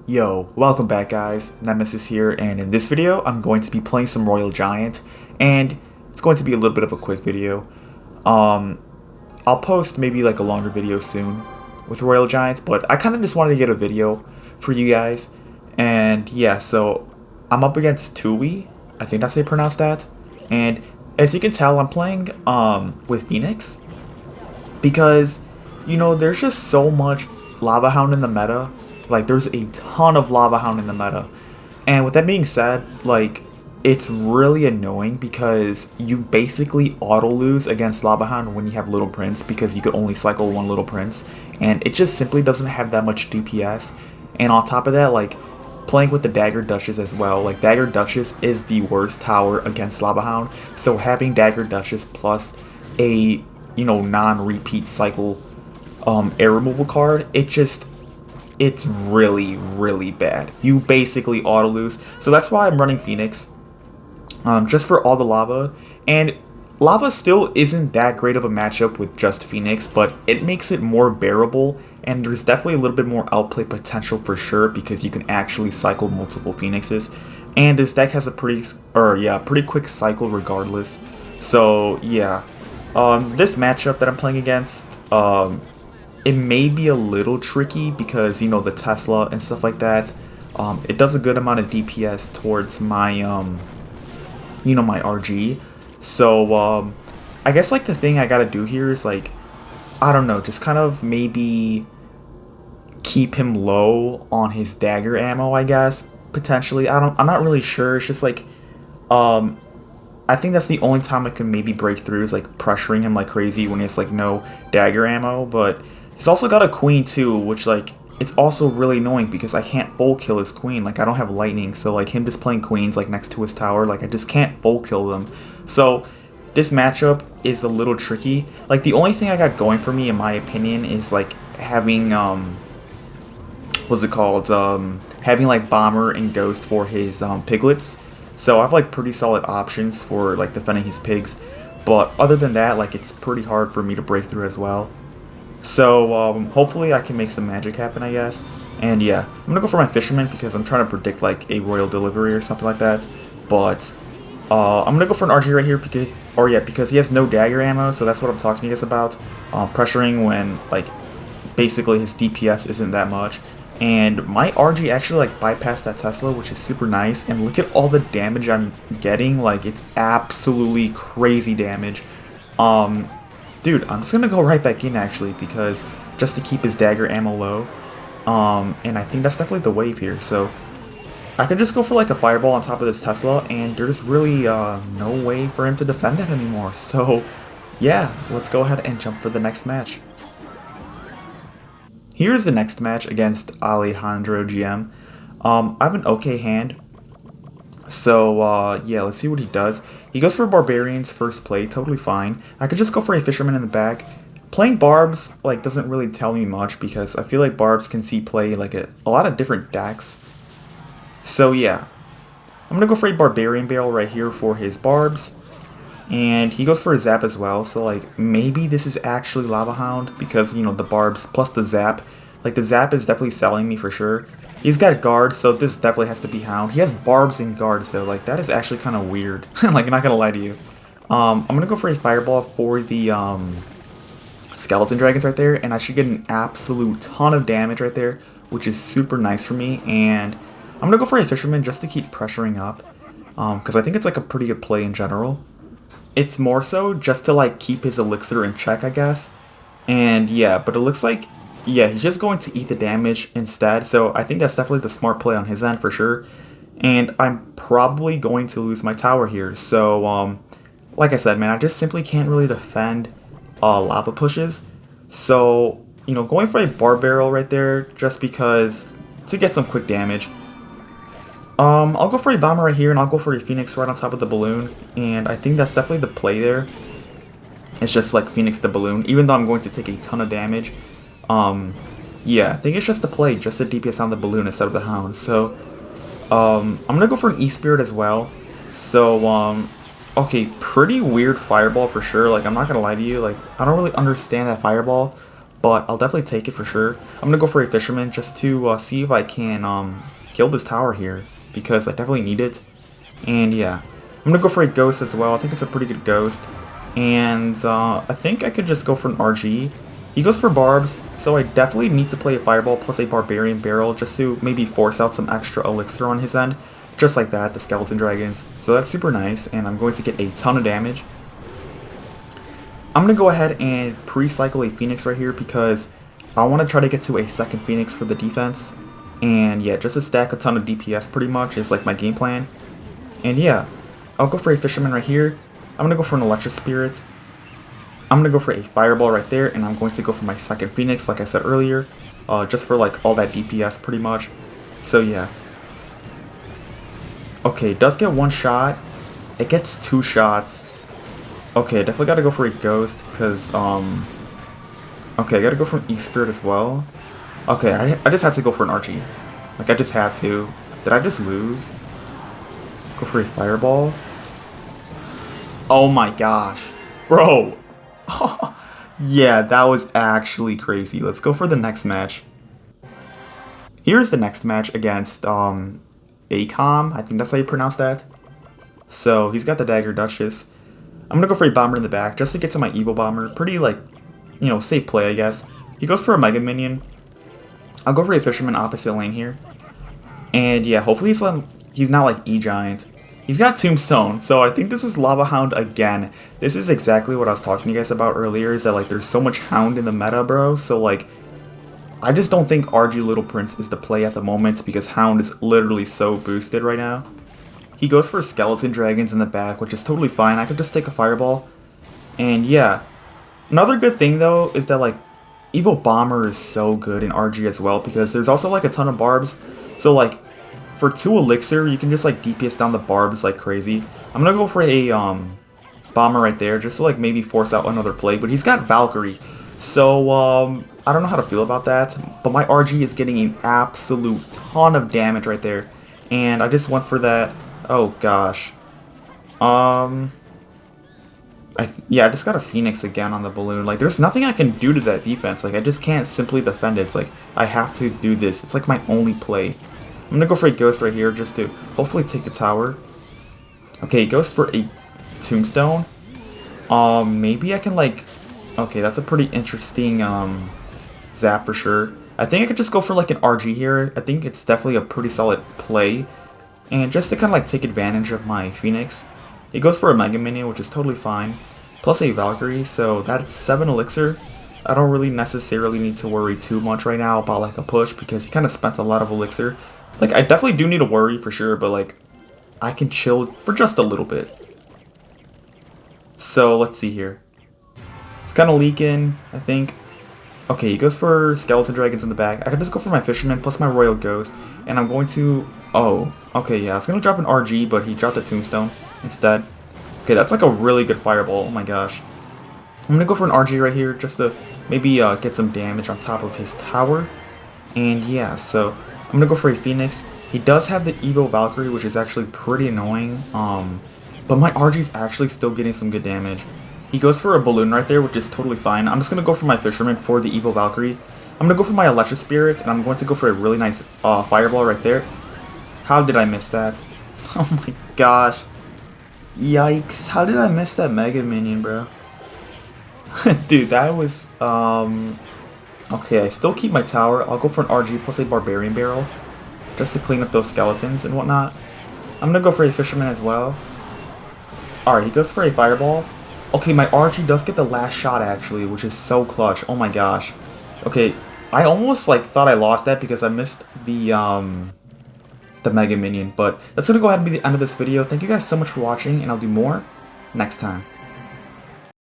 Yo, welcome back guys, Nemesis here, and in this video I'm going to be playing some Royal Giant, and it's going to be a little bit of a quick video. I'll post maybe like a longer video soon with Royal Giant, but I kind of just wanted to get a video for you guys, and yeah, so I'm up against Tui, I think that's how you pronounce that, and as you can tell I'm playing with Phoenix, because, you know, there's just so much Lava Hound in the meta. Like, there's a ton of Lava Hound in the meta. And with that being said, like, it's really annoying because you basically auto-lose against Lava Hound when you have Little Prince because you could only cycle one Little Prince. And it just simply doesn't have that much DPS. And on top of that, like, playing with the Dagger Duchess as well. Like, Dagger Duchess is the worst tower against Lava Hound. So having Dagger Duchess plus a, you know, non-repeat cycle air removal card, it's really, really bad. You basically auto-lose. So that's why I'm running Phoenix, just for all the lava. And lava still isn't that great of a matchup with just Phoenix, but it makes it more bearable, and there's definitely a little bit more outplay potential for sure, because you can actually cycle multiple Phoenixes. And this deck has a pretty quick cycle regardless. So yeah, this matchup that I'm playing against, it may be a little tricky because, you know, the Tesla and stuff like that. It does a good amount of DPS towards my, you know, my RG. So, I guess, like, the thing I gotta do here is, like, I don't know, just kind of maybe keep him low on his dagger ammo, I guess, potentially. I'm not really sure. It's just, like, I think that's the only time I can maybe break through is, like, pressuring him like crazy when he has, like, no dagger ammo, but he's also got a queen too, which, like, it's also really annoying because I can't full kill his queen. Like, I don't have lightning, so, like, him just playing queens, like, next to his tower, like, I just can't full kill them. So this matchup is a little tricky. Like, the only thing I got going for me, in my opinion, is, like, having, what's it called, having, like, Bomber and Ghost for his, piglets. So I have, like, pretty solid options for, like, defending his pigs. But other than that, like, it's pretty hard for me to break through as well. So, hopefully I can make some magic happen, I guess. And yeah, I'm gonna go for my Fisherman because I'm trying to predict, like, a Royal Delivery or something like that. But, I'm gonna go for an RG right here because he has no dagger ammo, so that's what I'm talking to you guys about. Pressuring when, like, basically his DPS isn't that much. And my RG actually, like, bypassed that Tesla, which is super nice. And look at all the damage I'm getting. Like, it's absolutely crazy damage. Dude, I'm just gonna go right back in actually, because just to keep his dagger ammo low. And I think that's definitely the wave here. So I could just go for, like, a fireball on top of this Tesla, and there's really no way for him to defend that anymore. So yeah, let's go ahead and jump for the next match. Here's the next match against Alejandro GM. I have an okay hand. So, yeah, let's see what he does. He goes for Barbarians first play, totally fine. I could just go for a Fisherman in the back. Playing Barbs, like, doesn't really tell me much because I feel like Barbs can see play, like, a lot of different decks. So, yeah. I'm gonna go for a Barbarian Barrel right here for his Barbs. And he goes for a Zap as well, so, like, maybe this is actually Lava Hound because, you know, the Barbs plus the Zap. Like, the Zap is definitely selling me for sure. He's got guards, so this definitely has to be Hound. He has Barbs and guards, though. Like, that is actually kind of weird. Like, I'm not gonna lie to you. I'm gonna go for a Fireball for the Skeleton Dragons right there, and I should get an absolute ton of damage right there, which is super nice for me. And I'm gonna go for a Fisherman just to keep pressuring up, because I think it's, like, a pretty good play in general. It's more so just to, like, keep his Elixir in check, I guess. And yeah, but it looks like, yeah, he's just going to eat the damage instead, so I think that's definitely the smart play on his end for sure. And I'm probably going to lose my tower here, so, like I said, man, I just simply can't really defend lava pushes. So, you know, going for a Bar Barrel right there, just because, to get some quick damage. I'll go for a Bomber right here, and I'll go for a Phoenix right on top of the Balloon, and I think that's definitely the play there. It's just, like, Phoenix the Balloon, even though I'm going to take a ton of damage. Yeah, I think it's just the play, just the DPS on the Balloon instead of the Hound. So, I'm gonna go for an E-Spirit as well. So, okay, pretty weird Fireball for sure. Like, I'm not gonna lie to you, like, I don't really understand that Fireball. but I'll definitely take it for sure. I'm gonna go for a fisherman just to see if I can kill this tower here, because I definitely need it. And yeah, I'm gonna go for a ghost as well. I think it's a pretty good ghost. And I think I could just go for an RG. He goes for barbs, so I definitely need to play a fireball plus a barbarian barrel just to maybe force out some extra elixir on his end. Just like that, the skeleton dragons. So that's super nice, and I'm going to get a ton of damage. I'm going to go ahead and pre-cycle a phoenix right here because I want to try to get to a second phoenix for the defense. And yeah, just to stack a ton of DPS pretty much is like my game plan. And yeah, I'll go for a fisherman right here. I'm going to go for an electric spirit. I'm going to go for a fireball right there, and I'm going to go for my second phoenix like I said earlier. Just for like all that DPS pretty much. So yeah. Okay, it does get one shot. It gets two shots. Okay, definitely gotta go for a ghost, because, okay, I gotta go for an E-Spirit as well. Okay, I just had to go for an RG. Like, I just had to. Did I just lose? Go for a fireball. Oh my gosh. Bro! Yeah, that was actually crazy. Let's go for the next match. Here's the next match against, Acom. I think that's how you pronounce that. So, he's got the Dagger Duchess. I'm gonna go for a bomber in the back just to get to my evil bomber. Pretty, like, you know, safe play, I guess. He goes for a mega minion. I'll go for a fisherman opposite lane here. And yeah, hopefully he's not like E-Giant. He's got Tombstone, so I think this is Lava Hound again. This is exactly what I was talking to you guys about earlier, is that like there's so much Hound in the meta, bro. So like, I just don't think RG Little Prince is the play at the moment because Hound is literally so boosted right now. He goes for skeleton dragons in the back, which is totally fine. I could just take a fireball. And yeah. Another good thing though is that like Evil Bomber is so good in RG as well because there's also like a ton of barbs. So like for 2 elixir, you can just like DPS down the barbs like crazy. I'm gonna go for a bomber right there just to like maybe force out another play. But he's got Valkyrie. So I don't know how to feel about that. But my RG is getting an absolute ton of damage right there. And I just went for that. Oh gosh. Yeah, I just got a Phoenix again on the balloon. Like, there's nothing I can do to that defense. Like, I just can't simply defend it. It's like, I have to do this. It's like my only play. I'm gonna go for a Ghost right here just to hopefully take the tower. Okay, he goes for a Tombstone. Maybe I can, like... Okay, that's a pretty interesting, zap for sure. I think I could just go for, like, an RG here. I think it's definitely a pretty solid play. And just to kind of like take advantage of my Phoenix, he goes for a Mega Minion, which is totally fine, plus a Valkyrie, so that's 7 elixir. I don't really necessarily need to worry too much right now about like a push because he kind of spent a lot of elixir. Like, I definitely do need to worry for sure, but like, I can chill for just a little bit. So let's see here. It's kind of leaking, I think. Okay, he goes for skeleton dragons in the back. I can just go for my fisherman plus my royal ghost, and I'm going to... Oh, okay, yeah, I was going to drop an RG, but he dropped a tombstone instead. Okay, that's like a really good fireball, oh my gosh. I'm going to go for an RG right here just to maybe get some damage on top of his tower. And yeah, so I'm going to go for a Phoenix. He does have the Evo Valkyrie, which is actually pretty annoying, but my RG's actually still getting some good damage. He goes for a balloon right there, which is totally fine. I'm just going to go for my fisherman for the Evil Valkyrie. I'm going to go for my electric spirit, and I'm going to go for a really nice fireball right there. How did I miss that? Oh my gosh. Yikes. How did I miss that Mega Minion, bro? Dude, that was... Okay, I still keep my tower. I'll go for an RG plus a Barbarian Barrel, just to clean up those skeletons and whatnot. I'm going to go for a fisherman as well. Alright, he goes for a fireball. Okay, my RG does get the last shot actually, which is so clutch. Oh my gosh. Okay, I almost like thought I lost that because I missed the Mega Minion, but that's gonna go ahead and be the end of this video. Thank you guys so much for watching, and I'll do more next time.